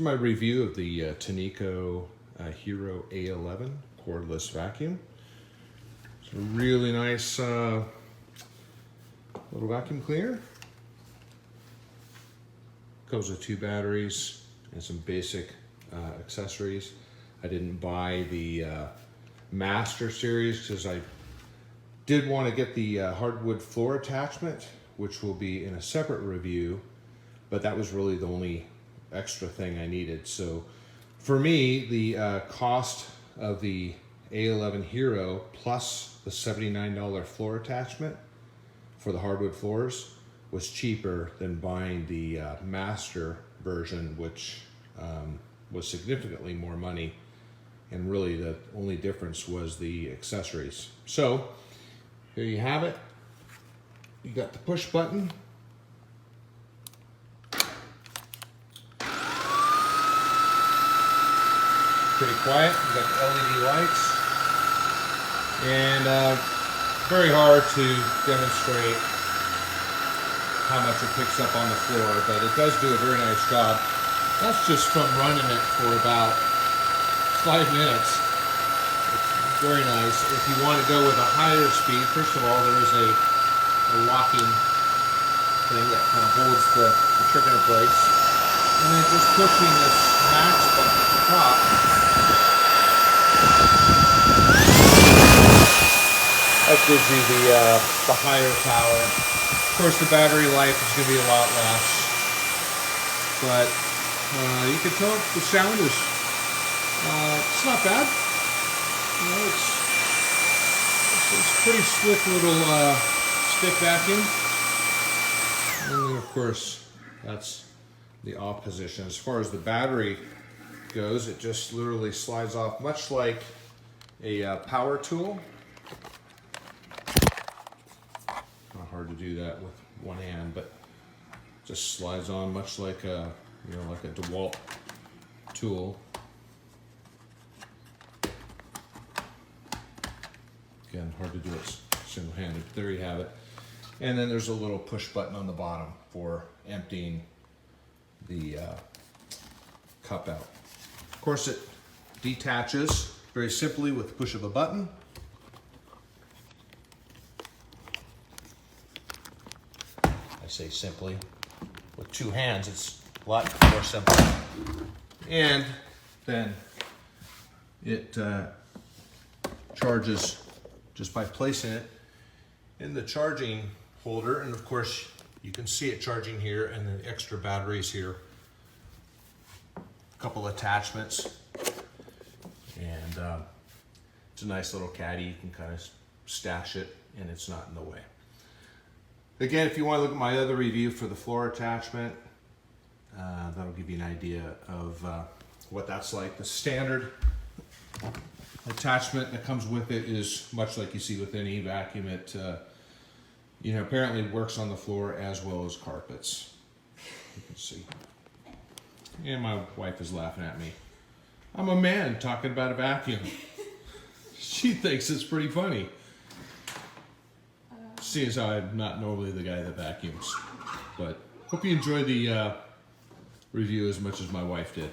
This is my review of the Tineco Hero A11 cordless vacuum. It's a really nice little vacuum cleaner. Comes with 2 batteries and some basic accessories. I didn't buy the Master series because I did want to get the hardwood floor attachment, which will be in a separate review, but that was really the only extra thing I needed. So for me, the cost of the A11 Hero plus the $79 floor attachment for the hardwood floors was cheaper than buying the Master version, which was significantly more money, and really the only difference was the accessories. So here you have it. You got the push button. Pretty quiet. You got the LED lights, and very hard to demonstrate how much it picks up on the floor, but it does do a very nice job. That's just from running it for about 5 minutes. It's very nice. If you want to go with a higher speed, first of all, there is a locking thing that kind of holds the trigger in place. And then just pushing this max button at the top, that gives you the higher power. Of course, the battery life is going to be a lot less, but you can tell the sound is it's not bad. You know, it's pretty slick little stick vacuum. And then, of course, that's the off position. As far as the battery goes, it just literally slides off, much like a power tool. Not hard to do that with one hand, but just slides on much like a like a DeWalt tool. Again, hard to do it single-handed. There you have it. And then there's a little push button on the bottom for emptying the cup out. Of course, it detaches very simply with the push of a button. I say simply. With 2 hands, it's a lot more simple. And then it charges just by placing it in the charging holder. And of course, you can see it charging here, and then extra batteries here. A couple attachments. And it's a nice little caddy. You can kind of stash it, and it's not in the way. Again, if you want to look at my other review for the floor attachment, that'll give you an idea of what that's like. The standard attachment that comes with it is much like you see with any vacuum. It apparently works on the floor as well as carpets. You can see. And my wife is laughing at me. I'm a man talking about a vacuum. She thinks it's pretty funny. Seeing as how I'm not normally the guy that vacuums. But hope you enjoy the review as much as my wife did.